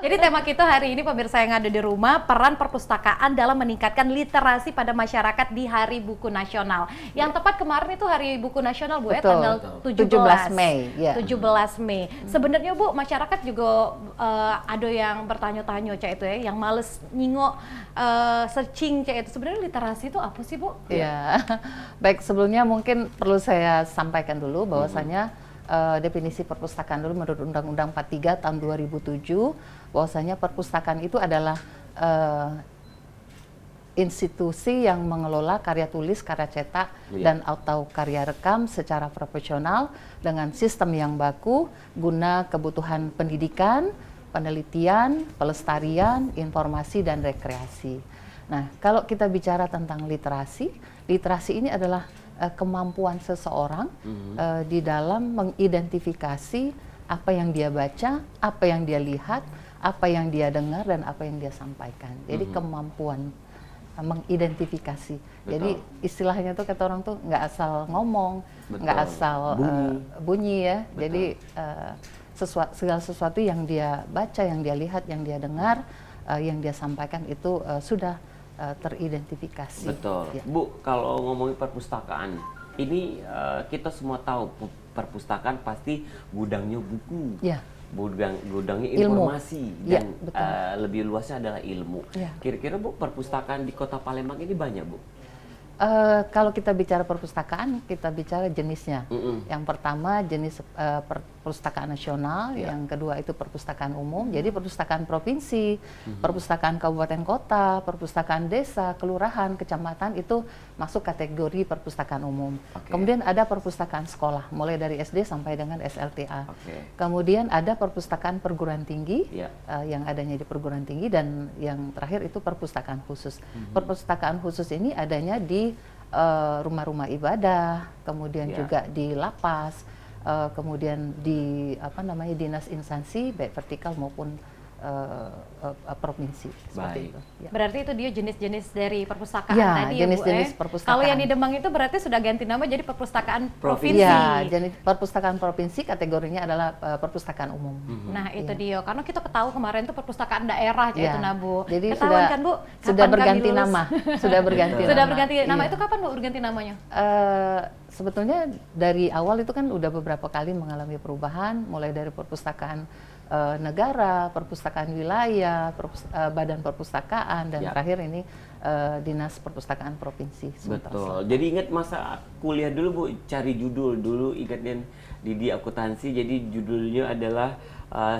Jadi tema kita hari ini pemirsa yang ada di rumah, peran perpustakaan dalam meningkatkan literasi pada masyarakat di Hari Buku Nasional. Yang tepat kemarin itu Hari Buku Nasional Bu ya, tanggal 17 Mei. Ya. 17 Mei. Sebenarnya Bu, masyarakat juga ada yang bertanya-tanya cak itu ya, yang males nyingok searching cak itu. Sebenarnya literasi itu apa sih Bu? Ya. Baik, sebelumnya mungkin perlu saya sampaikan dulu bahwasanya definisi perpustakaan dulu menurut Undang-Undang 43 tahun 2007 bahwasanya perpustakaan itu adalah institusi yang mengelola karya tulis, karya cetak, dan atau karya rekam secara profesional dengan sistem yang baku guna kebutuhan pendidikan, penelitian, pelestarian, informasi, dan rekreasi. Nah, kalau kita bicara tentang literasi, literasi ini adalah kemampuan seseorang di dalam mengidentifikasi apa yang dia baca, apa yang dia lihat, apa yang dia dengar, dan apa yang dia sampaikan. Jadi kemampuan mengidentifikasi. Jadi istilahnya tuh kata orang tuh nggak asal ngomong, nggak asal bunyi ya. Betul. Jadi segala sesuatu yang dia baca, yang dia lihat, yang dia dengar, yang dia sampaikan itu sudah teridentifikasi. Betul. Ya. Bu, kalau ngomongin perpustakaan, ini kita semua tahu perpustakaan pasti gudangnya buku. Ya. Gudangnya informasi dan lebih luasnya adalah ilmu. Ya. Kira-kira Bu, perpustakaan di Kota Palembang ini banyak Bu? Kalau kita bicara perpustakaan, kita bicara jenisnya. Yang pertama jenis perpustakaan nasional, yang kedua itu perpustakaan umum. Jadi perpustakaan provinsi, perpustakaan kabupaten kota, perpustakaan desa, kelurahan, kecamatan itu masuk kategori perpustakaan umum. Kemudian ada perpustakaan sekolah, mulai dari SD sampai dengan SLTA. Kemudian ada perpustakaan perguruan tinggi, yang adanya di perguruan tinggi, dan yang terakhir itu perpustakaan khusus. Perpustakaan khusus ini adanya di rumah-rumah ibadah, kemudian juga di lapas, kemudian di dinas instansi baik vertikal maupun provinsi. Seperti itu. Ya. Berarti itu dia jenis-jenis dari perpustakaan tadi jenis-jenis ya Bu. Perpustakaan. Kalau yang di Demang itu berarti sudah ganti nama jadi perpustakaan provinsi. Ya, jenis perpustakaan provinsi kategorinya adalah perpustakaan umum. Nah itu dia, karena kita ketahui kemarin itu perpustakaan daerah itu Bu. Jadi ketahuan kan Bu? Sudah berganti nama. Sudah berganti nama. Sudah berganti nama. Itu kapan Bu berganti namanya? Sebetulnya dari awal itu kan udah beberapa kali mengalami perubahan, mulai dari perpustakaan negara, perpustakaan wilayah, badan perpustakaan, dan terakhir ini dinas perpustakaan provinsi. Betul. Jadi ingat masa kuliah dulu Bu, cari judul dulu, ingat kan di akuntansi, jadi judulnya adalah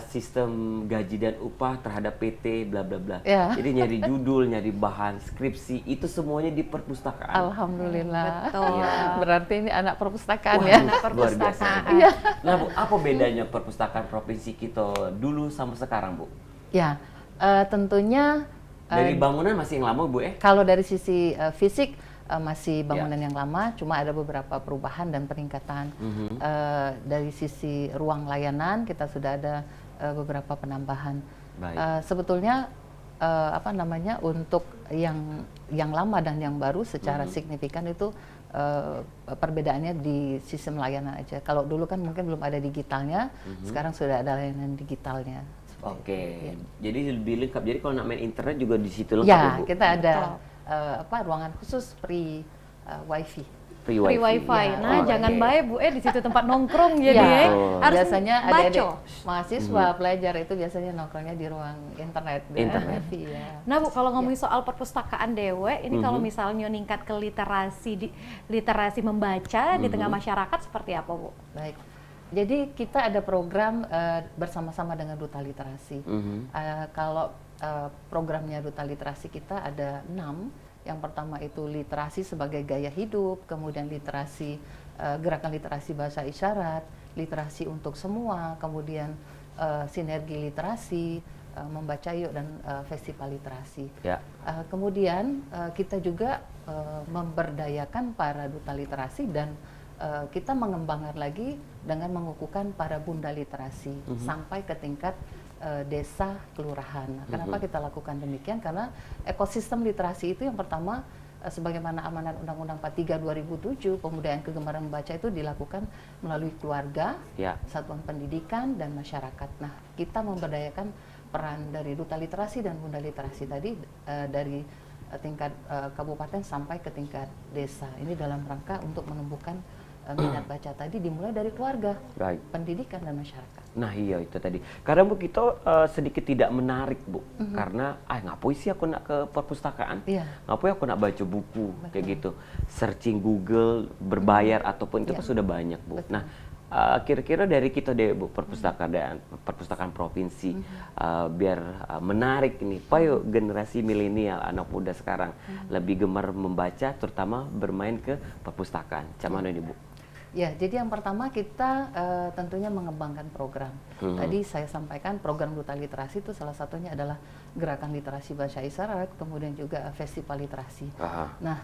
sistem gaji dan upah terhadap PT bla bla bla. Jadi nyari judul, nyari bahan skripsi itu semuanya di perpustakaan. Alhamdulillah. Betul. Berarti ini anak perpustakaan. Anak perpustakaan. Nah Bu, apa bedanya perpustakaan provinsi kita dulu sama sekarang Bu? Ya, tentunya dari bangunan masih yang lama Bu ya? Kalau dari sisi fisik masih bangunan yang lama, cuma ada beberapa perubahan dan peningkatan. Dari sisi ruang layanan kita sudah ada beberapa penambahan. Sebetulnya untuk yang lama dan yang baru secara signifikan itu perbedaannya di sistem layanan aja. Kalau dulu kan mungkin belum ada digitalnya, sekarang sudah ada layanan digitalnya. Jadi lebih lengkap. Jadi kalau nak main internet juga di situ lengkap ya, Bu? Kita ada ruangan khusus free wifi. Free wifi. Nah, jangan baik Bu di situ tempat nongkrong jadi harus biasanya adik-adik mahasiswa pelajar itu biasanya nongkrongnya di ruang internet. Wifi, Nah Bu, kalau ngomongin soal perpustakaan Dewe, ini kalau misalnya ningkat ke literasi membaca di tengah masyarakat seperti apa Bu? Baik. Jadi kita ada program bersama-sama dengan Duta Literasi. Kalau programnya Duta Literasi kita ada 6. Yang pertama itu literasi sebagai gaya hidup, kemudian literasi gerakan literasi bahasa isyarat, literasi untuk semua, kemudian sinergi literasi, membaca yuk, dan festival literasi. Kemudian kita juga memberdayakan para duta literasi, dan kita mengembangkan lagi dengan mengukuhkan para bunda literasi sampai ke tingkat desa, kelurahan. Kenapa kita lakukan demikian? Karena ekosistem literasi itu yang pertama, sebagaimana amanat Undang-Undang 43 2007, pembudayaan kegemaran membaca itu dilakukan melalui keluarga, satuan pendidikan, dan masyarakat. Nah, kita memberdayakan peran dari Duta Literasi dan Bunda Literasi tadi dari tingkat kabupaten sampai ke tingkat desa. Ini dalam rangka untuk menumbuhkan minat baca tadi dimulai dari keluarga, pendidikan dan masyarakat. Nah iya itu tadi. Karena Bu kita sedikit tidak menarik Bu, karena ngapain sih aku nak ke perpustakaan? Ngapain aku nak baca buku kayak gitu? Searching Google berbayar ataupun itu kan sudah banyak Bu. Nah kira-kira dari kita deh Bu perpustakaan provinsi biar menarik nih, payo generasi milenial anak muda sekarang lebih gemar membaca, terutama bermain ke perpustakaan. Cuman ini Bu. Ya, jadi yang pertama kita tentunya mengembangkan program. Tadi saya sampaikan program Duta Literasi itu salah satunya adalah gerakan literasi bahasa isyarat, kemudian juga festival literasi. Nah,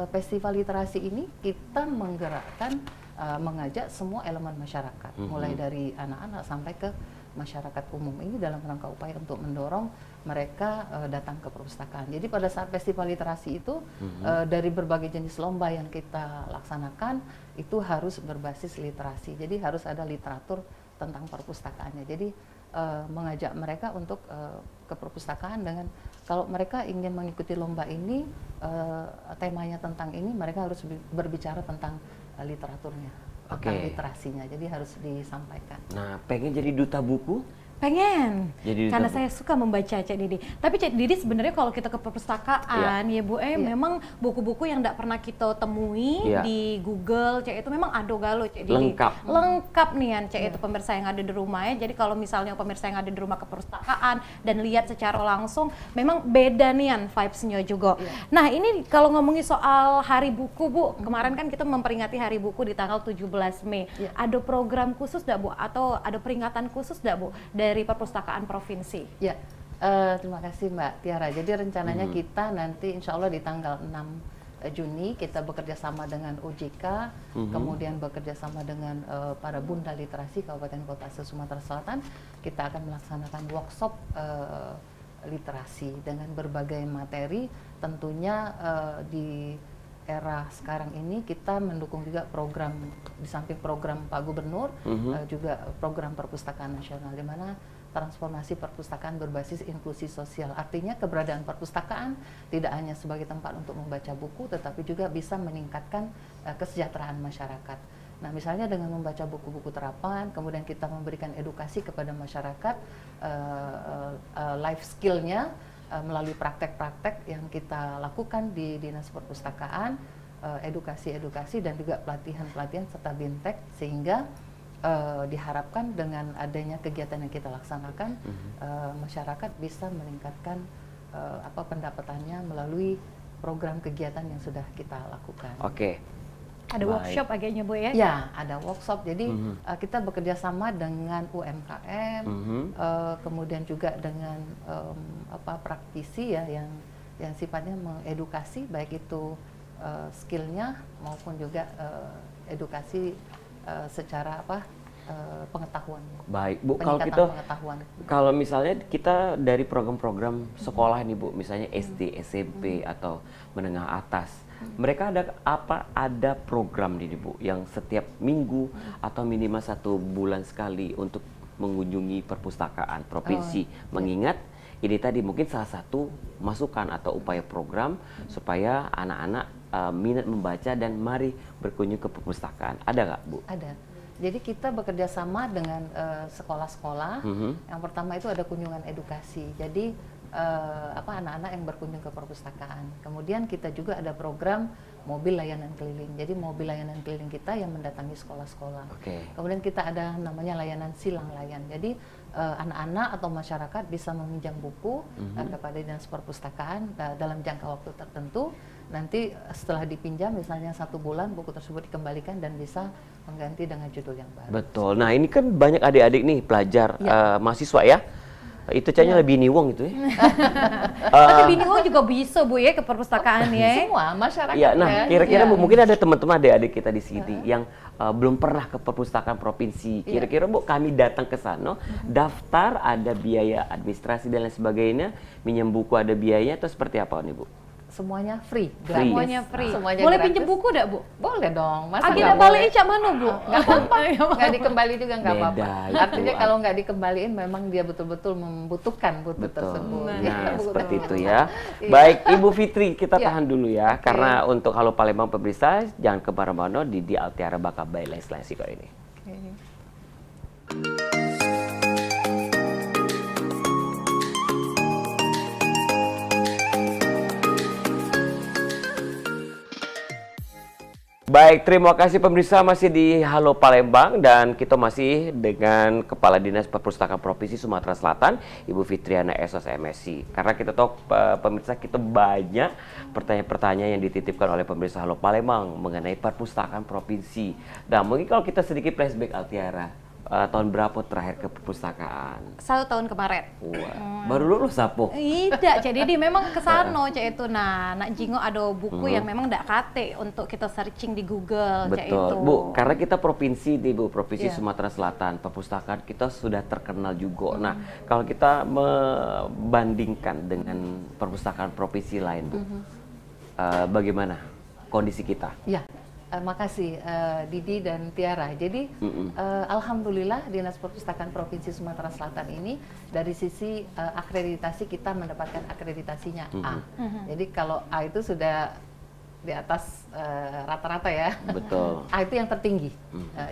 festival literasi ini kita menggerakkan, mengajak semua elemen masyarakat, mulai dari anak-anak sampai ke masyarakat umum. Ini dalam rangka upaya untuk mendorong mereka datang ke perpustakaan. Jadi pada saat festival literasi itu dari berbagai jenis lomba yang kita laksanakan itu harus berbasis literasi. Jadi harus ada literatur tentang perpustakaannya. Jadi mengajak mereka untuk ke perpustakaan dengan kalau mereka ingin mengikuti lomba ini temanya tentang ini, mereka harus berbicara tentang literaturnya, tentang literasinya. Jadi harus disampaikan. Nah, pengen jadi duta buku? Pengen, jadi karena saya suka membaca Cik Didi. Tapi Cik Didi sebenarnya kalau kita ke perpustakaan ya Bu, memang buku-buku yang tidak pernah kita temui di Google Cik itu memang ado-galo Cik Didi. Lengkap nih kan Cik itu pemirsa yang ada di rumah ya. Jadi kalau misalnya pemirsa yang ada di rumah ke perpustakaan dan lihat secara langsung, memang beda nih kan vibes-nya juga. Nah ini kalau ngomongin soal Hari Buku Bu, kemarin kan kita memperingati Hari Buku di tanggal 17 Mei. Ada program khusus enggak Bu? Atau ada peringatan khusus enggak Bu? Dari perpustakaan provinsi. Ya, terima kasih Mbak Tiara. Jadi rencananya kita nanti insya Allah di tanggal 6 Juni kita bekerja sama dengan OJK, kemudian bekerja sama dengan para Bunda Literasi Kabupaten Kota Sumatera Selatan. Kita akan melaksanakan workshop literasi dengan berbagai materi. Tentunya di era sekarang ini kita mendukung juga program, di samping program Pak Gubernur, juga program perpustakaan nasional, di mana transformasi perpustakaan berbasis inklusi sosial. Artinya keberadaan perpustakaan tidak hanya sebagai tempat untuk membaca buku, tetapi juga bisa meningkatkan kesejahteraan masyarakat. Nah, misalnya dengan membaca buku-buku terapan, kemudian kita memberikan edukasi kepada masyarakat, life skill-nya, melalui praktek-praktek yang kita lakukan di Dinas Perpustakaan, edukasi-edukasi dan juga pelatihan-pelatihan serta bintek, sehingga diharapkan dengan adanya kegiatan yang kita laksanakan, masyarakat bisa meningkatkan pendapatannya melalui program kegiatan yang sudah kita lakukan. Ada workshop agaknya Bu ya? Ya, ada workshop. Jadi kita bekerja sama dengan UMKM, kemudian juga dengan praktisi ya yang sifatnya mengedukasi baik itu skillnya maupun juga edukasi secara pengetahuan. Baik Bu, kalau misalnya kita dari program-program sekolah nih Bu, misalnya SD, SMP atau menengah atas, mereka ada program nih Bu yang setiap minggu atau minimal 1 bulan sekali untuk mengunjungi perpustakaan provinsi, mengingat ini tadi mungkin salah satu masukan atau upaya program supaya anak-anak minat membaca dan mari berkunjung ke perpustakaan. Ada nggak Bu? Ada. Jadi kita bekerja sama dengan sekolah-sekolah. Yang pertama itu ada kunjungan edukasi. Jadi anak-anak yang berkunjung ke perpustakaan. Kemudian kita juga ada program mobil layanan keliling. Jadi mobil layanan keliling kita yang mendatangi sekolah-sekolah. Kemudian kita ada namanya layanan silang layan. Jadi anak-anak atau masyarakat bisa meminjam buku kepada Dinas Perpustakaan dalam jangka waktu tertentu. Nanti setelah dipinjam misalnya 1 bulan, buku tersebut dikembalikan dan bisa mengganti dengan judul yang baru. Betul. Nah ini kan banyak adik-adik nih pelajar, mahasiswa ya. Itu kayaknya lebih niwong itu ya. Tapi biniwong juga bisa Bu ya ke perpustakaan ya. Semua masyarakat. Ya, nah kira-kira Bu, mungkin ada teman-teman adik-adik kita di sini yang belum pernah ke perpustakaan provinsi. Kira-kira Bu, kami datang ke sana, daftar, ada biaya administrasi dan lain sebagainya, minjem buku ada biayanya atau seperti apa nih Bu? semuanya free. Semuanya free. Semuanya boleh gratis. pinjem buku enggak, Bu? Boleh dong. Masa Agenda balik cak mana, Bu? Nggak apa-apa. Nggak dikembali juga nggak apa-apa. Beda, Artinya itu. kalau nggak dikembaliin memang dia betul-betul membutuhkan buku Betul. tersebut. Nah, buku seperti tersebut. itu ya. Iya. Baik, Ibu Fitri, kita Iya. tahan dulu ya. Karena untuk Halo Palembang pemirsa, jangan kemana-mana, di Altiara bakal by Leslie kok ini. Baik, terima kasih pemirsa, masih di Halo Palembang dan kita masih dengan Kepala Dinas Perpustakaan Provinsi Sumatera Selatan, Ibu Fitriana Esos MSc. Karena kita tahu pemirsa, kita banyak pertanyaan-pertanyaan yang dititipkan oleh pemirsa Halo Palembang mengenai perpustakaan provinsi. Dan mungkin kalau kita sedikit flashback Altiara, tahun berapa terakhir ke perpustakaan? 1 tahun kemarin. Wah, baru lulus apa? Tidak, jadi dia memang kesano cak itu. Nah, nak jingo ada buku yang memang ndak kate untuk kita searching di Google cak itu. Betul, Bu. Karena kita provinsi di Provinsi Iya. Sumatera Selatan, perpustakaan kita sudah terkenal juga. Nah, kalau kita membandingkan dengan perpustakaan provinsi lain, Bu, bagaimana kondisi kita? Ya, makasih Didi dan Tiara. Jadi alhamdulillah Dinas Perpustakaan Provinsi Sumatera Selatan ini dari sisi akreditasi kita mendapatkan akreditasinya A. Jadi kalau A itu sudah di atas rata-rata ya. Betul. A itu yang tertinggi.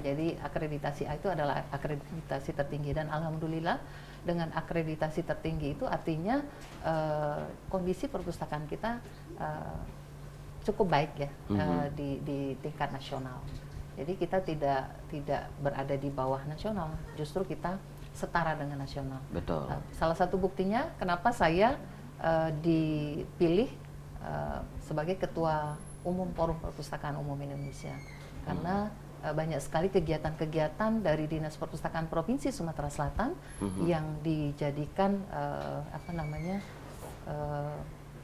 Jadi akreditasi A itu adalah akreditasi tertinggi dan alhamdulillah dengan akreditasi tertinggi itu artinya kondisi perpustakaan kita cukup baik ya di tingkat nasional. Jadi kita tidak berada di bawah nasional, justru kita setara dengan nasional. Betul. Salah satu buktinya kenapa saya dipilih sebagai Ketua Umum Forum Perpustakaan Umum Indonesia, karena banyak sekali kegiatan-kegiatan dari Dinas Perpustakaan Provinsi Sumatera Selatan yang dijadikan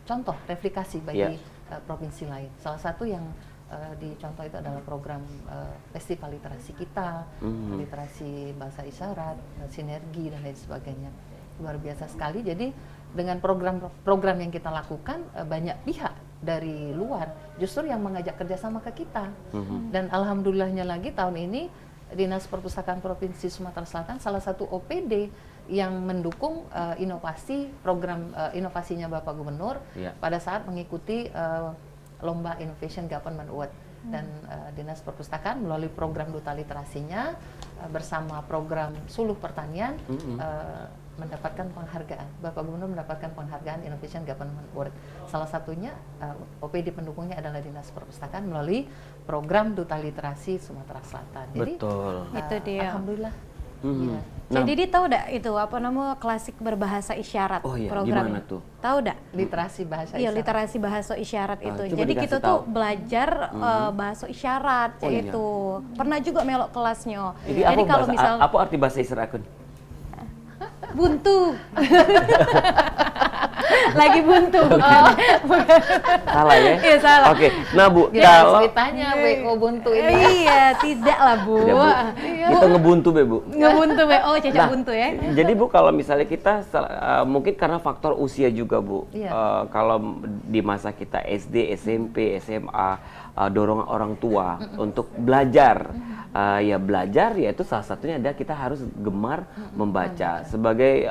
contoh replikasi bagi provinsi lain. Salah satu yang dicontoh itu adalah program festival literasi kita, literasi bahasa isyarat, sinergi dan lain sebagainya. Luar biasa sekali. Jadi dengan program yang kita lakukan, banyak pihak dari luar justru yang mengajak kerjasama ke kita. Dan alhamdulillahnya lagi tahun ini Dinas Perpustakaan Provinsi Sumatera Selatan salah satu OPD yang mendukung inovasi program inovasinya Bapak Gubernur pada saat mengikuti lomba Innovation Government Award. Dan Dinas Perpustakaan melalui program Duta Literasinya bersama program Suluh Pertanian mendapatkan penghargaan. Bapak Gubernur mendapatkan penghargaan Innovation Government Award. Salah satunya OPD pendukungnya adalah Dinas Perpustakaan melalui program Duta Literasi Sumatera Selatan. Jadi, betul. Itu dia. Alhamdulillah. Ya. Jadi dia tahu dak itu apa namanya klasik berbahasa isyarat program gimana tuh? Tahu dak? Literasi bahasa isyarat. Iya, literasi bahasa isyarat itu. Coba Jadi dikasih kita tahu. tuh belajar bahasa isyarat itu. Pernah juga melok kelasnya. Jadi Jadi kalau misal apa arti bahasa isyarat Kun? buntu. Lagi buntu. Salah ya? Iya, salah. Oke. Nah, Bu, Dia kalau ceritanya WO buntu ini. Iya, tidak lah, Bu. Tidak, Bu. Kita ngebuntu, Bu. Ngebuntu, oh cecak Nah, buntu ya. Jadi Bu, kalau misalnya kita mungkin karena faktor usia juga Bu, kalau di masa kita SD, SMP, SMA, dorong orang tua untuk belajar, belajar yaitu salah satunya adalah kita harus gemar membaca. Sebagai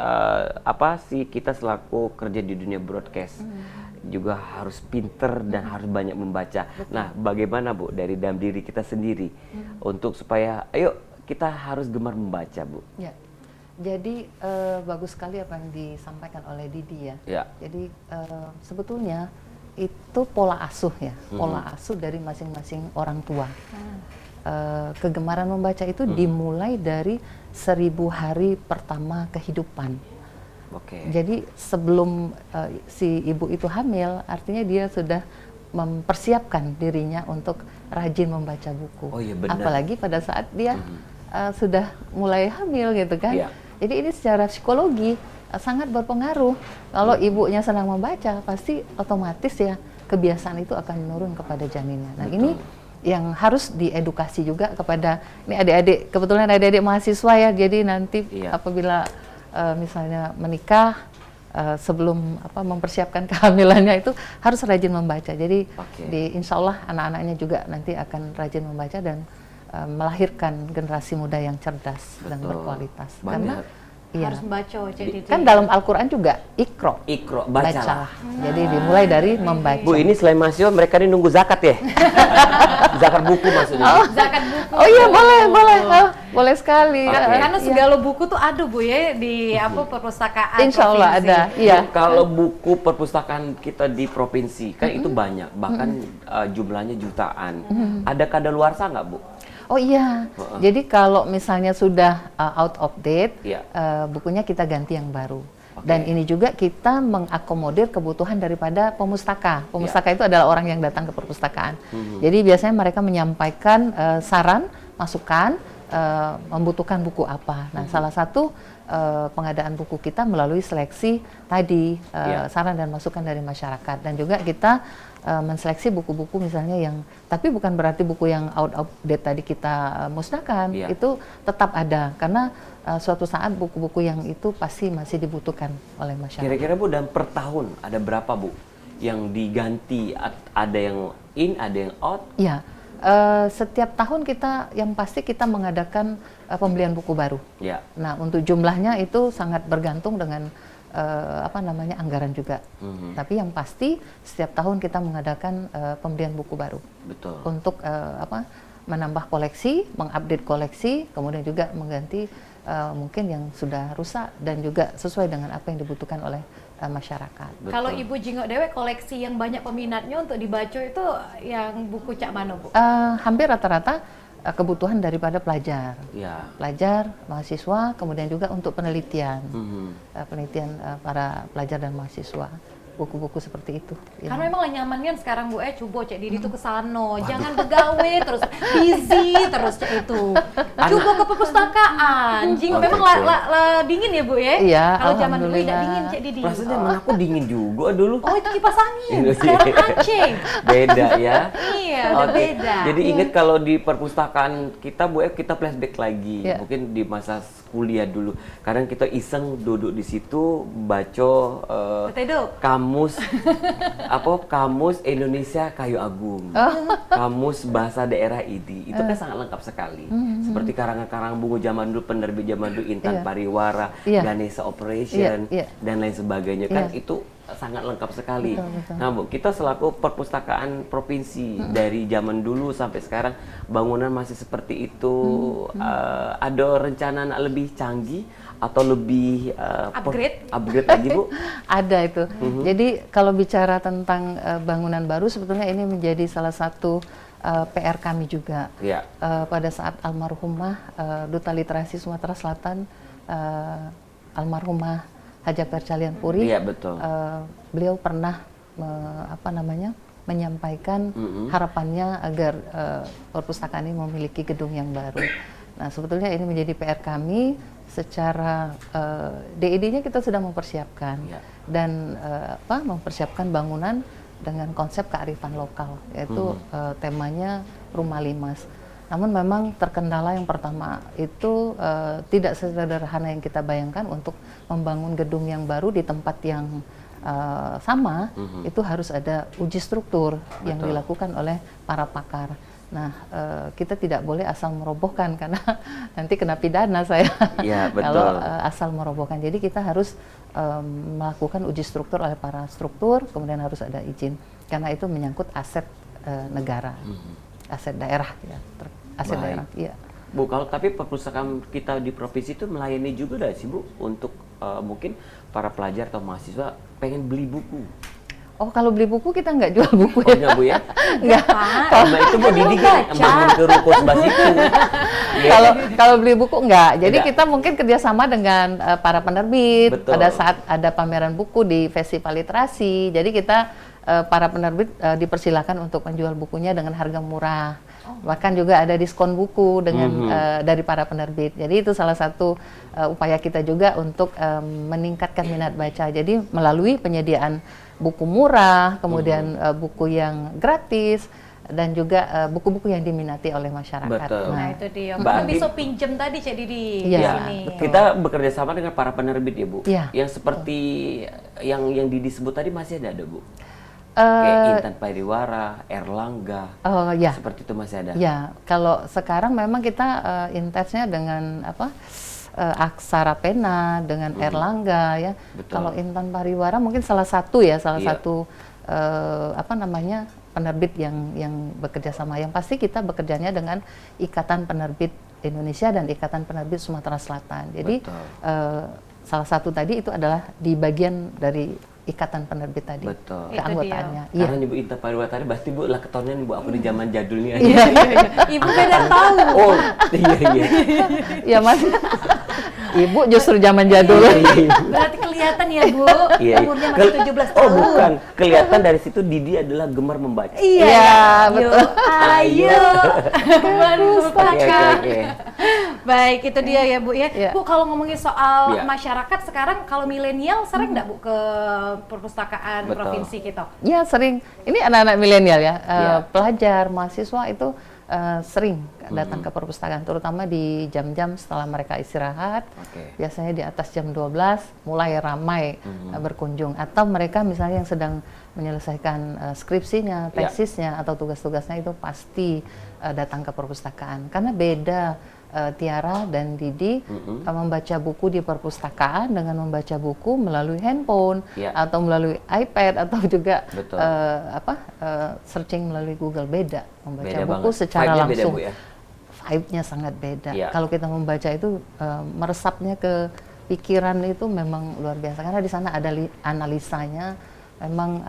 kita selaku kerja di dunia broadcast juga harus pinter dan harus banyak membaca. Nah, bagaimana Bu dari dalam diri kita sendiri untuk supaya kita harus gemar membaca, Bu? Ya. Jadi bagus sekali apa yang disampaikan oleh Didi ya. Jadi sebetulnya itu pola asuh ya, pola asuh dari masing-masing orang tua. Kegemaran membaca itu dimulai dari 1000 hari pertama kehidupan. Jadi sebelum si ibu itu hamil, artinya dia sudah mempersiapkan dirinya untuk rajin membaca buku. Apalagi pada saat dia sudah mulai hamil gitu kan. Jadi ini secara psikologi sangat berpengaruh. Kalau ibunya senang membaca, pasti otomatis ya kebiasaan itu akan menurun kepada janinnya. Nah, ini yang harus diedukasi juga kepada ini adik-adik, kebetulan adik-adik mahasiswa ya. Jadi nanti apabila misalnya menikah, sebelum mempersiapkan kehamilannya itu harus rajin membaca. Jadi insya Allah anak-anaknya juga nanti akan rajin membaca dan melahirkan generasi muda yang cerdas dan berkualitas. Karena harus membaca. Kan dalam Al-Quran juga Iqra, bacalah. Jadi dimulai dari membaca. Bu, ini selain mahasiswa mereka ini nunggu zakat ya? Zakat buku maksudnya? Zakat buku. Oh iya, boleh sekali. Karena segala buku tuh ada Bu ya di perpustakaan Insya Allah provinsi. ada. Iya. Kalau buku perpustakaan kita di provinsi kan itu banyak, bahkan jumlahnya jutaan. Ada kadaluarsa nggak Bu? Oh iya, jadi kalau misalnya sudah out of date, bukunya kita ganti yang baru. Dan ini juga kita mengakomodir kebutuhan daripada pemustaka. Pemustaka itu adalah orang yang datang ke perpustakaan. Jadi biasanya mereka menyampaikan saran, masukan, membutuhkan buku apa. Nah, salah satu pengadaan buku kita melalui seleksi tadi, saran dan masukan dari masyarakat. Dan juga kita menseleksi buku-buku misalnya yang, tapi bukan berarti buku yang out of date tadi kita musnahkan, itu tetap ada karena suatu saat buku-buku yang itu pasti masih dibutuhkan oleh masyarakat. Kira-kira Bu, dan per tahun ada berapa Bu yang diganti? Ada yang in, ada yang out? Ya, setiap tahun kita yang pasti kita mengadakan pembelian buku baru. Nah, untuk jumlahnya itu sangat bergantung dengan anggaran juga. Tapi yang pasti setiap tahun kita mengadakan pembelian buku baru. Betul. Untuk menambah koleksi, mengupdate koleksi, kemudian juga mengganti mungkin yang sudah rusak dan juga sesuai dengan apa yang dibutuhkan oleh masyarakat. Betul. Kalau Ibu Jingok Dewe, koleksi yang banyak peminatnya untuk dibaca itu yang buku cak mana Bu? Hampir rata-rata kebutuhan daripada pelajar, pelajar, mahasiswa, kemudian juga untuk penelitian, penelitian para pelajar dan mahasiswa, buku-buku seperti itu. Karena memang lah nyaman kan sekarang Bu, coba Cek Didi tuh kesana, jangan begawe terus busy terus Cek itu. Coba ke perpustakaan, memang dingin ya Bu ya? Iya, kalau zaman dulu tidak dingin Cek Didi. Rasanya zaman aku dingin juga dulu. Oh itu kipas angin, sekarang AC. Beda ya? Iya, udah beda. Jadi ingat kalau di perpustakaan kita Bu, kita flashback lagi, mungkin di masa kuliah dulu. Kadang kita iseng duduk di situ baca kamus Indonesia Kayu Agung, kamus bahasa daerah itu kan sangat lengkap sekali. Seperti karangan-karangan buku zaman dulu, penerbit zaman dulu, Intan Pariwara, Ganesha Operation, dan lain sebagainya kan itu sangat lengkap sekali. Betul. Nah Bu, kita selaku perpustakaan provinsi dari zaman dulu sampai sekarang bangunan masih seperti itu, ada rencana lebih canggih atau lebih upgrade lagi Bu? Ada itu. Jadi kalau bicara tentang bangunan baru, sebetulnya ini menjadi salah satu PR kami juga. Pada saat almarhumah Duta Literasi Sumatera Selatan, almarhumah Haja Percalian Puri, beliau pernah menyampaikan harapannya agar perpustakaan ini memiliki gedung yang baru. Nah, sebetulnya ini menjadi PR kami. Secara DID-nya kita sudah mempersiapkan dan mempersiapkan bangunan dengan konsep kearifan lokal, yaitu temanya Rumah Limas. Namun memang terkendala yang pertama itu tidak sesederhana yang kita bayangkan. Untuk membangun gedung yang baru di tempat yang sama, itu harus ada uji struktur yang dilakukan oleh para pakar. Nah, kita tidak boleh asal merobohkan karena nanti kena pidana saya kalau asal merobohkan. Jadi kita harus melakukan uji struktur oleh para struktur, kemudian harus ada izin karena itu menyangkut aset negara, aset daerah aset daerah. Bu, kalau tapi perpustakaan kita di provinsi itu melayani juga nggak sih Bu untuk mungkin para pelajar atau mahasiswa pengen beli buku? Oh, kalau beli buku kita nggak jual buku ya? Enggak Bu ya? Enggak. Karena itu Bu Didi kan bangun ke ruko sebelah situ. Kalau beli buku enggak. Jadi kita mungkin kerjasama dengan para penerbit. Pada saat ada pameran buku di Festival Literasi. Jadi kita para penerbit dipersilakan untuk menjual bukunya dengan harga murah. Bahkan juga ada diskon buku dengan dari para penerbit. Jadi itu salah satu upaya kita juga untuk meningkatkan minat baca. Jadi melalui penyediaan buku murah, kemudian buku yang gratis, dan juga buku-buku yang diminati oleh masyarakat. Betul. Nah itu dia, mungkin bisa pinjem tadi Cik Didi di sini. Kita bekerja sama dengan para penerbit ya Bu, yang seperti yang Didi sebut tadi masih ada Bu? Kayak Intan Pariwara, Erlangga, seperti itu masih ada? Ya, kalau sekarang memang kita intensnya dengan Aksara Pena, dengan Erlangga ya. Kalau Intan Pariwara mungkin salah satu penerbit yang bekerja sama. Yang pasti kita bekerjanya dengan Ikatan Penerbit Indonesia dan Ikatan Penerbit Sumatera Selatan. Jadi salah satu tadi itu adalah di bagian dari Ikatan Penerbit tadi. Betul. Keanggotaannya. Karena Ibu Intan Pariwara tadi pasti Bu lah ketonnya Bu aku di zaman jadulnya. Iya. Ibu beda tahu. Oh, iya. Iya Mas. Ibu justru zaman jadul. Berarti kelihatan ya Bu, umurnya masih 17 tahun. Oh bukan, kelihatan dari situ Didi adalah gemar membaca. Iya, betul. Ayo, gemar pustaka. Oke. Baik, itu dia ya Bu ya. Bu, kalau ngomongin soal masyarakat sekarang, kalau milenial sering nggak Bu ke perpustakaan provinsi kita? Iya sering. Ini anak-anak milenial ya, pelajar, mahasiswa itu sering datang ke perpustakaan, terutama di jam-jam setelah mereka istirahat. Biasanya di atas jam 12 mulai ramai berkunjung, atau mereka misalnya yang sedang menyelesaikan skripsinya, tesisnya atau tugas-tugasnya itu pasti datang ke perpustakaan. Karena beda Tiara dan Didi membaca buku di perpustakaan dengan membaca buku melalui handphone atau melalui iPad atau juga searching melalui Google. Beda membaca buku secara langsung. Vibe-nya sangat beda. Kalau kita membaca itu meresapnya ke pikiran itu memang luar biasa, karena di sana ada analisanya, memang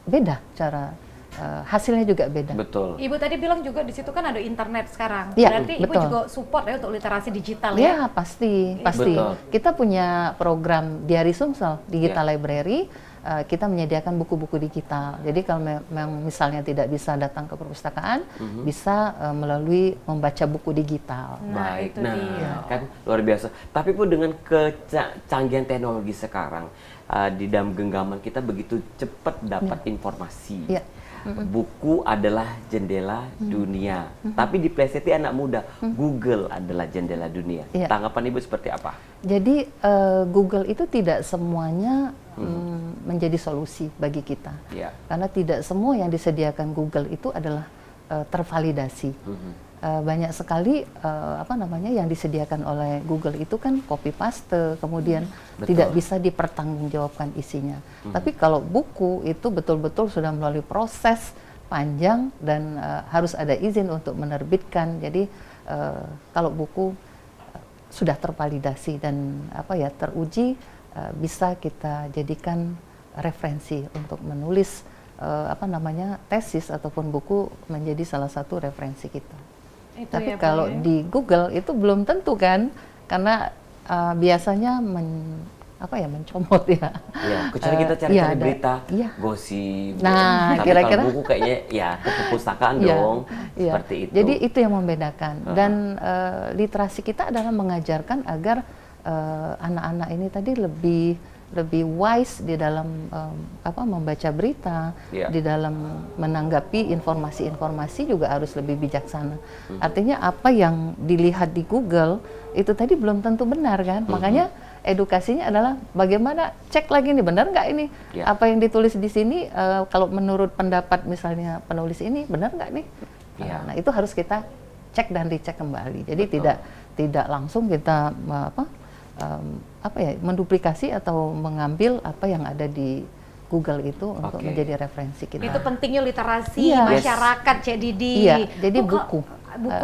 beda cara hasilnya juga beda. Betul. Ibu tadi bilang juga di situ kan ada internet sekarang. Berarti Ibu juga support ya untuk literasi digital ya? Ya, pasti. Betul. Kita punya program Diari Sumsel, Digital Library. Kita menyediakan buku-buku digital. Jadi kalau memang misalnya tidak bisa datang ke perpustakaan, bisa melalui membaca buku digital. Baik, kan luar biasa. Tapi pun dengan kecanggihan teknologi sekarang, di dalam genggaman kita begitu cepat dapat informasi. Buku adalah jendela dunia, tapi diplesetti anak muda, Google adalah jendela dunia. Tanggapan Ibu seperti apa? Jadi Google itu tidak semuanya menjadi solusi bagi kita, karena tidak semua yang disediakan Google itu adalah tervalidasi. Banyak sekali yang disediakan oleh Google itu kan copy paste, kemudian tidak bisa dipertanggungjawabkan isinya. Tapi kalau buku itu betul-betul sudah melalui proses panjang dan harus ada izin untuk menerbitkan. Jadi kalau buku sudah tervalidasi dan teruji, bisa kita jadikan referensi untuk menulis tesis ataupun buku, menjadi salah satu referensi kita. Tapi kalau di Google itu belum tentu kan, karena biasanya mencomot ya. Kecuali kita cari berita, gosip. Nah, tapi kira-kira kalau buku kayaknya ke perpustakaan dong, seperti itu. Jadi itu yang membedakan. Dan literasi kita adalah mengajarkan agar anak-anak ini tadi lebih wise di dalam membaca berita, di dalam menanggapi informasi-informasi juga harus lebih bijaksana. Artinya apa yang dilihat di Google itu tadi belum tentu benar kan, makanya edukasinya adalah bagaimana cek lagi nih, benar nggak ini apa yang ditulis di sini, kalau menurut pendapat misalnya penulis ini benar nggak nih. Nah itu harus kita cek dan dicek kembali. Jadi tidak langsung kita menduplikasi atau mengambil apa yang ada di Google itu untuk menjadi referensi kita. Itu pentingnya literasi masyarakat, Cik Didi. Jadi buku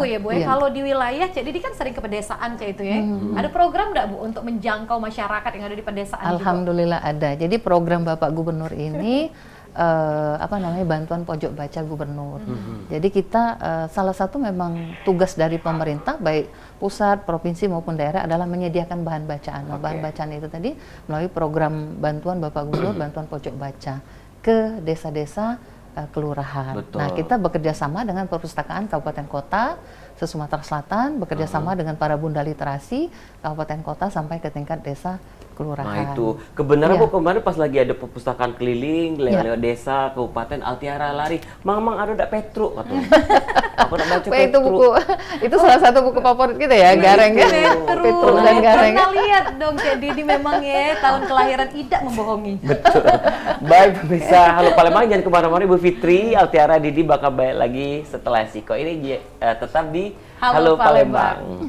ya Bu ya. Kalau di wilayah Cik Didi kan sering ke pedesaan Cik itu ya. Ada program nggak Bu untuk menjangkau masyarakat yang ada di pedesaan? Alhamdulillah juga ada. Jadi program Bapak Gubernur ini bantuan pojok baca gubernur. Jadi kita salah satu memang tugas dari pemerintah baik pusat, provinsi maupun daerah adalah menyediakan bahan bacaan. Bahan bacaan itu tadi melalui program bantuan Bapak Gubernur, bantuan pojok baca ke desa-desa kelurahan. Nah, kita bekerja sama dengan perpustakaan kabupaten kota se-Sumatera Selatan, bekerja sama dengan para bunda literasi, kabupaten kota sampai ke tingkat desa kelurahan. Nah itu, kebenaran Bu, kemarin pas lagi ada perpustakaan keliling, lewat desa, kabupaten, Altiara lari, Mang ada ndak Petru, katanya. Aku nak baca Petru. Itu buku, itu salah satu buku favorit kita ya, Gareng ya. Petru dan Gareng. Pernah lihat dong, Cek Didi memang ya, tahun kelahiran tidak membohongi. Betul. Baik pemirsa, Halo Palembang, jangan kemana-mana, Ibu Fitri, Altiara, Didi bakal balik lagi setelah Siko ini tetap di Halo Palembang.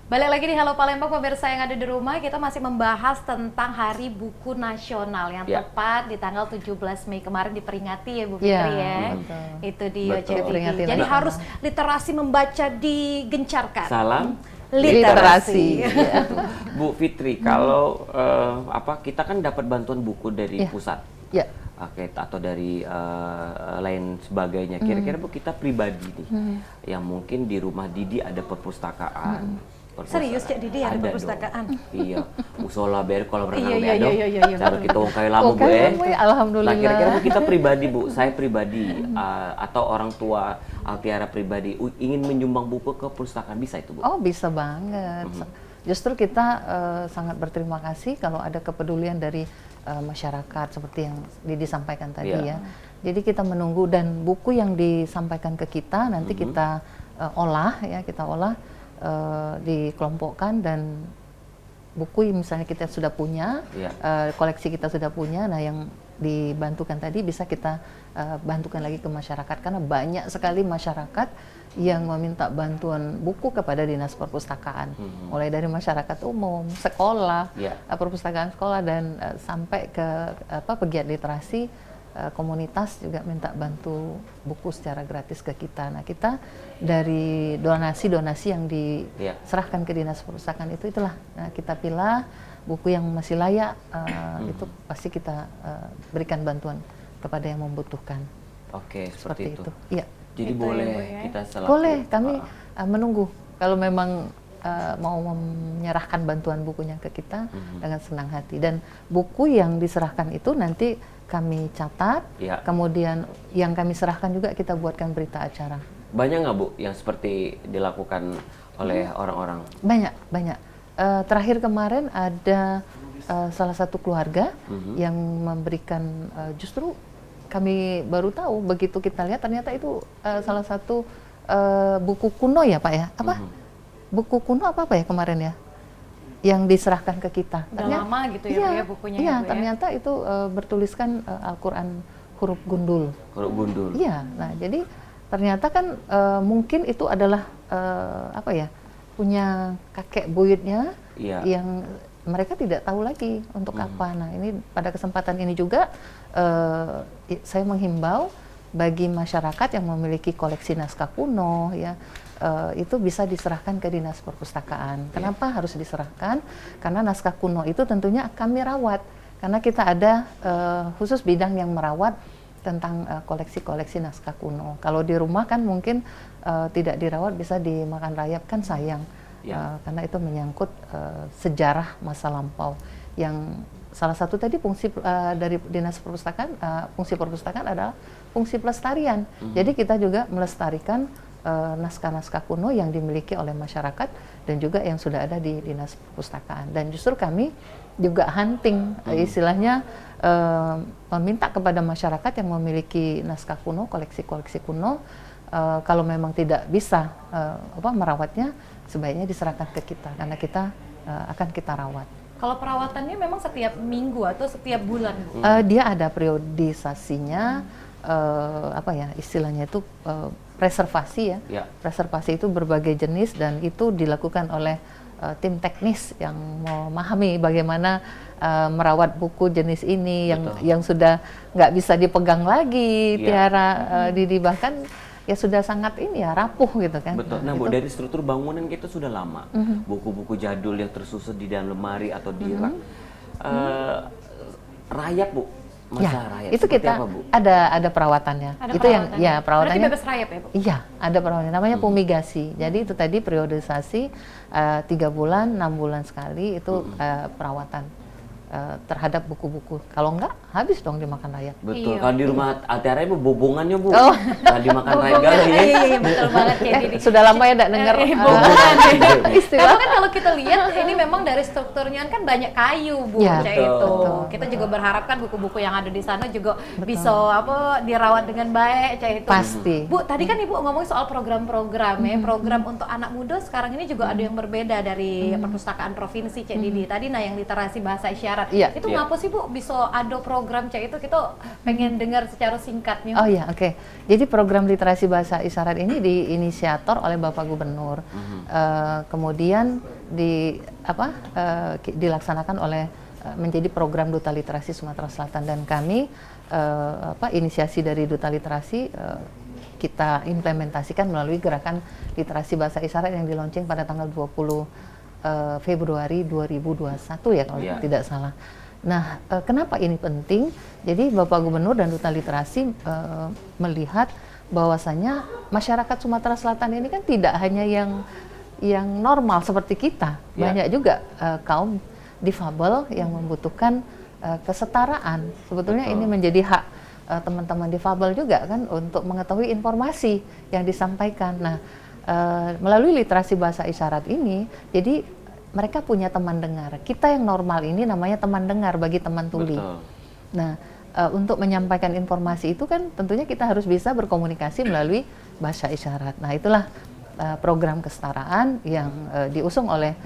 Balik lagi di Halo Palembang, pemirsa yang ada di rumah, kita masih membahas tentang Hari Buku Nasional yang tepat di tanggal 17 Mei kemarin diperingati ya Bu Fitri ya. Itu dia jadi. Jadi harus literasi membaca digencarkan. Salam literasi. Bu Fitri, kalau kita kan dapat bantuan buku dari pusat. Oke, atau dari lain sebagainya. Kira-kira Bu, kita pribadi nih yang mungkin di rumah Didi ada perpustakaan. Serius Cek Didi ada perpustakaan? Iya, musola kolam renang dong. Cara kita kayak lama Bu Alhamdulillah. Nah kira-kira Bu, kita pribadi Bu, saya pribadi atau orang tua Altiara pribadi ingin menyumbang buku ke perpustakaan, bisa itu Bu? Oh bisa banget. Justru kita sangat berterima kasih kalau ada kepedulian dari masyarakat seperti yang Didi sampaikan tadi ya. Jadi kita menunggu dan buku yang disampaikan ke kita nanti kita olah ya, dikelompokkan dan buku misalnya kita sudah punya, koleksi kita sudah punya, nah yang dibantukan tadi bisa kita bantukan lagi ke masyarakat karena banyak sekali masyarakat yang meminta bantuan buku kepada Dinas Perpustakaan, mulai dari masyarakat umum, sekolah, perpustakaan sekolah dan sampai ke pegiat literasi, komunitas juga minta bantu buku secara gratis ke kita. Nah kita dari donasi-donasi yang diserahkan ke Dinas Perpustakaan itulah kita pilih buku yang masih layak, itu pasti kita berikan bantuan kepada yang membutuhkan. Oke, seperti itu. Iya. Jadi itu boleh ya, kita selaku. Boleh, kami menunggu kalau memang mau menyerahkan bantuan bukunya ke kita dengan senang hati. Dan buku yang diserahkan itu nanti kami catat, kemudian yang kami serahkan juga kita buatkan berita acara. Banyak nggak Bu yang seperti dilakukan oleh orang-orang? Banyak. Terakhir kemarin ada salah satu keluarga yang memberikan, justru kami baru tahu begitu kita lihat ternyata itu salah satu buku kuno ya Pak ya? Buku kuno apa ya kemarin ya? Yang diserahkan ke kita. Udah lama gitu ya, bukunya. Iya, ternyata itu bertuliskan Al-Quran huruf gundul. Huruf gundul. Iya, nah jadi ternyata kan mungkin itu adalah punya kakek buyutnya yang mereka tidak tahu lagi untuk apa. Nah ini pada kesempatan ini juga saya menghimbau bagi masyarakat yang memiliki koleksi naskah kuno ya, itu bisa diserahkan ke Dinas Perpustakaan. Kenapa harus diserahkan? Karena naskah kuno itu tentunya kami rawat, karena kita ada khusus bidang yang merawat tentang koleksi-koleksi naskah kuno. Kalau di rumah kan mungkin tidak dirawat, bisa dimakan rayap, kan sayang. Karena itu menyangkut sejarah masa lampau. Yang salah satu tadi fungsi dari Dinas Perpustakaan, fungsi perpustakaan adalah fungsi pelestarian. Jadi kita juga melestarikan naskah-naskah kuno yang dimiliki oleh masyarakat dan juga yang sudah ada di Dinas Perpustakaan. Dan justru kami juga hunting, istilahnya meminta kepada masyarakat yang memiliki naskah kuno, koleksi-koleksi kuno, kalau memang tidak bisa merawatnya, sebaiknya diserahkan ke kita, karena kita akan kita rawat. Kalau perawatannya memang setiap minggu atau setiap bulan? Dia ada periodisasinya, istilahnya itu preservasi ya. Preservasi itu berbagai jenis dan itu dilakukan oleh tim teknis yang memahami bagaimana merawat buku jenis ini yang sudah nggak bisa dipegang lagi, Tiara, Didi, bahkan ya sudah sangat rapuh gitu kan. Betul. Nah Bu, dari struktur bangunan kita sudah lama, buku-buku jadul yang tersusun di dalam lemari atau di rak, rayap Bu. masa rayap. Itu kita apa, Bu? ada perawatannya. Ada itu yang perawatannya. Berarti bebas rayap ya, Bu? Iya, ada perawatannya. Namanya fumigasi. Jadi itu tadi periodisasi 3 bulan, 6 bulan sekali itu perawatan terhadap buku-buku. Kalau enggak, habis dong dimakan rayap. Betul. Iya. Kalau di rumah Atiara ibu bobongannya, Bu. Kalau dimakan rayap galau ya. Iya, betul banget kayak gini. Sudah lama ya enggak dengar istilah. Tapi kan kalau kita lihat ini memang dari strukturnya kan banyak kayu, Bu, ya, itu. Betul. Kita juga berharap kan buku-buku yang ada di sana juga bisa dirawat dengan baik, itu. Pasti. Bu, tadi kan Ibu ngomong soal program-program ya, program untuk anak muda sekarang ini juga ada yang berbeda dari perpustakaan provinsi, Cik Didi. Tadi yang literasi bahasa isyarat. Itu ngapa sih, Bu, bisa ada program Cik itu? Kita pengen dengar secara singkatnya. Oh iya, oke. Jadi program literasi bahasa isyarat ini diinisiator oleh Bapak Gubernur. Kemudian dilaksanakan oleh menjadi program Duta Literasi Sumatera Selatan, dan kami inisiasi dari Duta Literasi kita implementasikan melalui gerakan literasi bahasa isyarat yang di-launching pada tanggal 20 Februari 2021 ya kalau tidak salah. Nah, kenapa ini penting? Jadi Bapak Gubernur dan Duta Literasi melihat bahwasanya masyarakat Sumatera Selatan ini kan tidak hanya yang normal seperti kita, banyak juga kaum difabel yang membutuhkan kesetaraan. Sebetulnya ini menjadi hak teman-teman difabel juga kan untuk mengetahui informasi yang disampaikan. Nah, melalui literasi bahasa isyarat ini, jadi mereka punya teman dengar. Kita yang normal ini namanya teman dengar bagi teman tuli. Betul. Nah, untuk menyampaikan informasi itu kan tentunya kita harus bisa berkomunikasi melalui bahasa isyarat. Nah, itulah program kesetaraan yang diusung oleh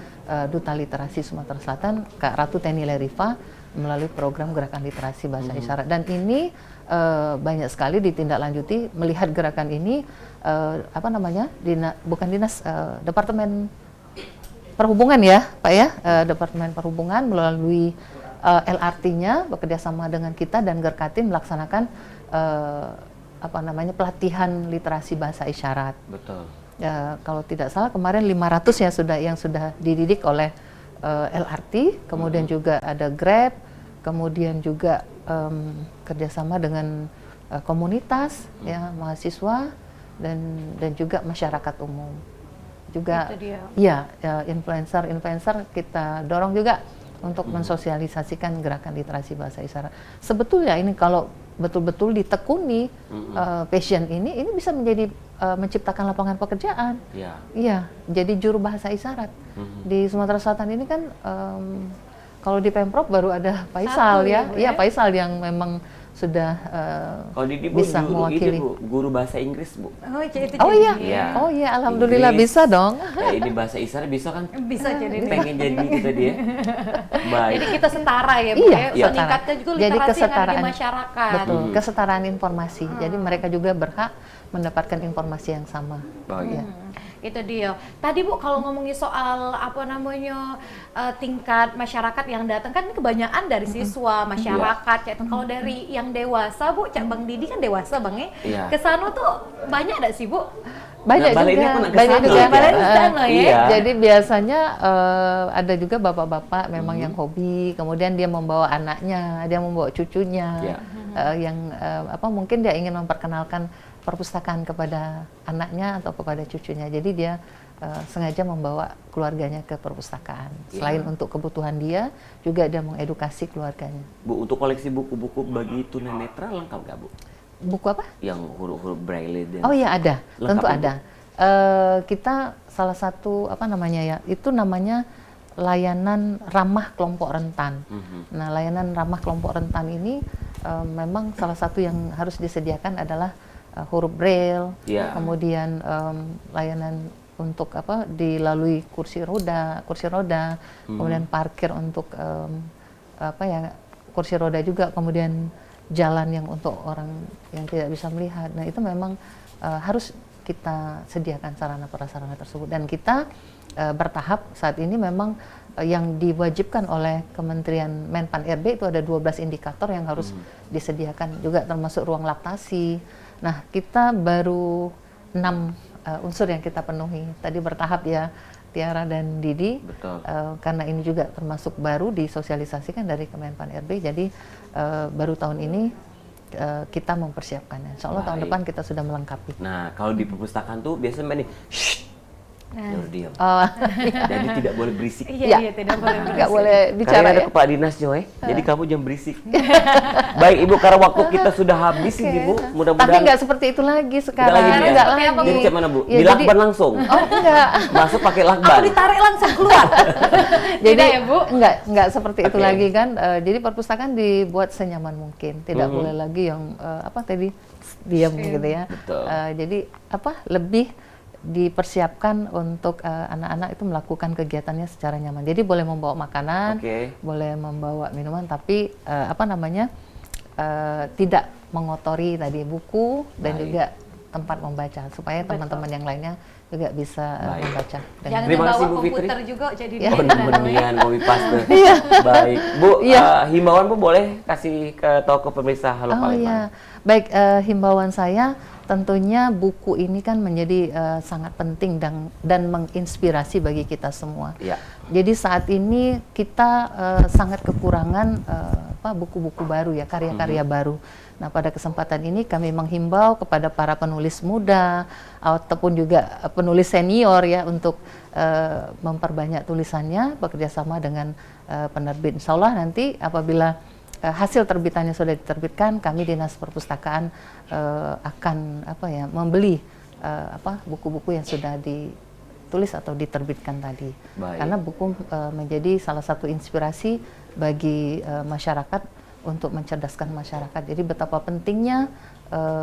Duta Literasi Sumatera Selatan, Kak Ratu Teni Leriva, melalui program Gerakan Literasi Bahasa Isyarat. Dan ini banyak sekali ditindaklanjuti melihat gerakan ini Departemen Perhubungan ya, Pak ya, Departemen Perhubungan melalui LRT-nya bekerjasama dengan kita dan Gerkatin melaksanakan pelatihan literasi bahasa isyarat. Betul. Kalau tidak salah kemarin 500 yang sudah dididik oleh LRT, kemudian juga ada Grab, kemudian juga kerjasama dengan komunitas, ya, mahasiswa dan juga masyarakat umum. Juga influencer kita dorong juga untuk mensosialisasikan gerakan literasi bahasa isyarat. Sebetulnya ini kalau betul-betul ditekuni passion ini bisa menjadi menciptakan lapangan pekerjaan. Iya, jadi juru bahasa isyarat. Di Sumatera Selatan ini kan kalau di Pemprov baru ada Faisal Faisal yang memang sudah bisa mewakili. Guru bahasa Inggris, Bu. Oh iya, alhamdulillah Inggris, bisa dong. Ini bahasa isyarat bisa kan? Bisa jadi. Pengen jadi kita dia. Baik. Jadi kita setara ya, Bu. Meningkatkan juga literasi jadi kesetaraan, yang ada di masyarakat. Betul, kesetaraan informasi. Jadi mereka juga berhak mendapatkan informasi yang sama. Itu dia. Tadi Bu kalau ngomongin soal tingkat masyarakat yang datang kan kebanyakan dari siswa, masyarakat. Kalau dari yang dewasa Bu, Cak Bang Didi kan dewasa Bang ya. Kesana tuh banyak enggak sih Bu? Banyak juga. Jadi biasanya ada juga bapak-bapak memang yang hobi, kemudian dia membawa anaknya, dia membawa cucunya, yang mungkin dia ingin memperkenalkan perpustakaan kepada anaknya atau kepada cucunya. Jadi dia sengaja membawa keluarganya ke perpustakaan. Selain untuk kebutuhan dia, juga dia mengedukasi keluarganya. Bu, untuk koleksi buku-buku bagi tunanetra lengkap nggak, Bu? Buku apa? Yang huruf-huruf braille dan Oh iya ada, tentu ada. Kita salah satu itu namanya layanan ramah kelompok rentan. Nah, layanan ramah kelompok rentan ini memang salah satu yang harus disediakan adalah huruf braille, kemudian layanan untuk dilalui kursi roda, kemudian parkir untuk kursi roda juga, kemudian jalan yang untuk orang yang tidak bisa melihat. Nah, itu memang harus kita sediakan sarana prasarana tersebut, dan kita bertahap saat ini memang yang diwajibkan oleh Kementerian Menpan RB itu ada 12 indikator yang harus disediakan juga, termasuk ruang laktasi. Nah, kita baru 6 unsur yang kita penuhi. Tadi bertahap ya, Tiara dan Didi. Betul. Karena ini juga termasuk baru disosialisasikan dari Kemenpan RB, jadi baru tahun ini kita mempersiapkannya. Insya Allah tahun depan kita sudah melengkapi. Nah, kalau di perpustakaan tuh biasanya mbak nih, diam. Jadi tidak boleh berisik. Iya, tidak boleh berisik. Nggak boleh bicara. Karena ada kepala dinasnya, jadi kamu jangan berisik. Baik Ibu, karena waktu kita sudah habis ini Bu, mudah-mudahan. Tapi nggak seperti itu lagi sekarang. Nggak lagi. Jadi gimana Bu? Ya, dilakban langsung? Oh enggak. Masuk pakai lakban? Aku ditarik langsung keluar. Jadi ya Bu? Enggak seperti itu lagi kan. Jadi perpustakaan dibuat senyaman mungkin. Tidak boleh lagi yang diam gitu ya. Betul. Jadi lebih dipersiapkan untuk anak-anak itu melakukan kegiatannya secara nyaman. Jadi boleh membawa makanan, boleh membawa minuman, tapi tidak mengotori tadi buku dan juga tempat membaca, supaya teman-teman yang lainnya juga bisa membaca. Jangan dibawa komputer juga jadi penemuan copy paste. Baik Bu, himbauan Bu boleh kasih ke toko pemirsa Halo Palembang. Baik, himbauan saya tentunya buku ini kan menjadi sangat penting dan menginspirasi bagi kita semua. Jadi saat ini kita sangat kekurangan buku-buku baru ya, karya-karya baru. Nah, pada kesempatan ini kami menghimbau kepada para penulis muda ataupun juga penulis senior ya untuk memperbanyak tulisannya, bekerjasama dengan penerbit. Insya Allah nanti apabila hasil terbitannya sudah diterbitkan, kami Dinas Perpustakaan akan membeli buku-buku yang sudah ditulis atau diterbitkan tadi. Karena buku menjadi salah satu inspirasi bagi masyarakat untuk mencerdaskan masyarakat. Jadi betapa pentingnya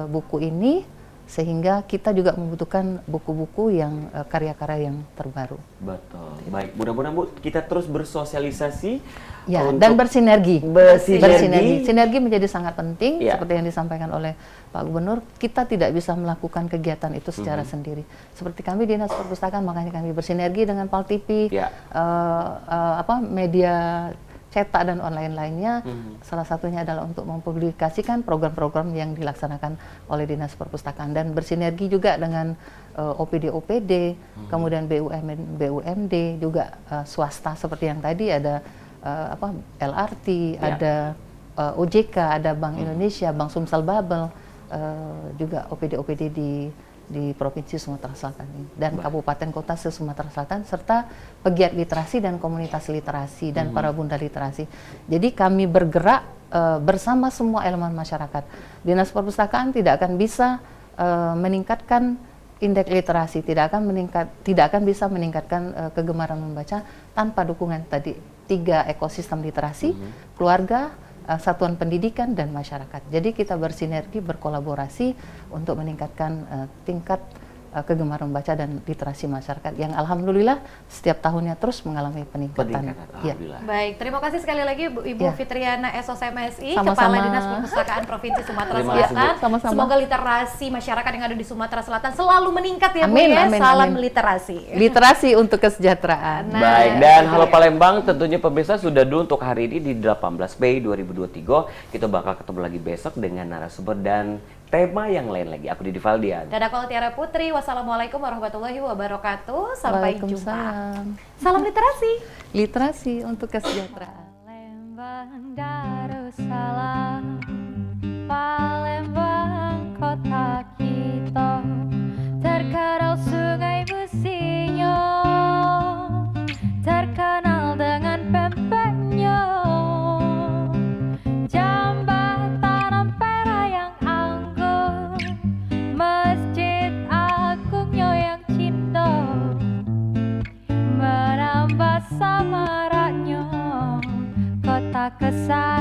buku ini, sehingga kita juga membutuhkan buku-buku yang karya-karya yang terbaru. Betul. Baik, mudah-mudahan Bu kita terus bersosialisasi dan bersinergi. Sinergi menjadi sangat penting, seperti yang disampaikan oleh Pak Gubernur. Kita tidak bisa melakukan kegiatan itu secara sendiri. Seperti kami Dinas Perpustakaan, makanya kami bersinergi dengan Pal TV, media cetak dan online lainnya. Salah satunya adalah untuk mempublikasikan program-program yang dilaksanakan oleh Dinas Perpustakaan, dan bersinergi juga dengan OPD, kemudian BUMD, juga swasta seperti yang tadi ada LRT, ada OJK, ada Bank Indonesia, Bank Sumsel Babel, juga OPD di Provinsi Sumatera Selatan ini, dan kabupaten kota se-Sumatera Selatan, serta pegiat literasi dan komunitas literasi dan para bunda literasi. Jadi kami bergerak bersama semua elemen masyarakat. Dinas Perpustakaan tidak akan bisa meningkatkan indeks literasi, tidak akan bisa meningkatkan kegemaran membaca tanpa dukungan tadi 3 ekosistem literasi, keluarga, satuan pendidikan, dan masyarakat. Jadi kita bersinergi, berkolaborasi untuk meningkatkan tingkat kegemaran membaca dan literasi masyarakat yang alhamdulillah setiap tahunnya terus mengalami peningkatan. Baik, terima kasih sekali lagi Ibu Fitriana SOCMSI, Kepala Dinas Perpustakaan Provinsi Sumatera Selatan. Semoga literasi masyarakat yang ada di Sumatera Selatan selalu meningkat ya Bu ya. Salam literasi. Literasi untuk kesejahteraan. Baik, dan Halo Palembang tentunya pemirsa sudah dulu untuk hari ini di 18 Mei 2023. Kita bakal ketemu lagi besok dengan narasumber dan tema yang lain lagi. Aku Didi Valdian. Dan aku Tiara Putri. Wassalamualaikum warahmatullahi wabarakatuh. Sampai jumpa. Salam literasi. Literasi untuk kesejahteraan. Palembang Darussalam, Palembang kota kita, terkenal sungai Musinyo, terkenal dengan pempeknya, jambatan ampera yang anggun, masjid agungnya yang cinta, menambah samarannya kota kesal.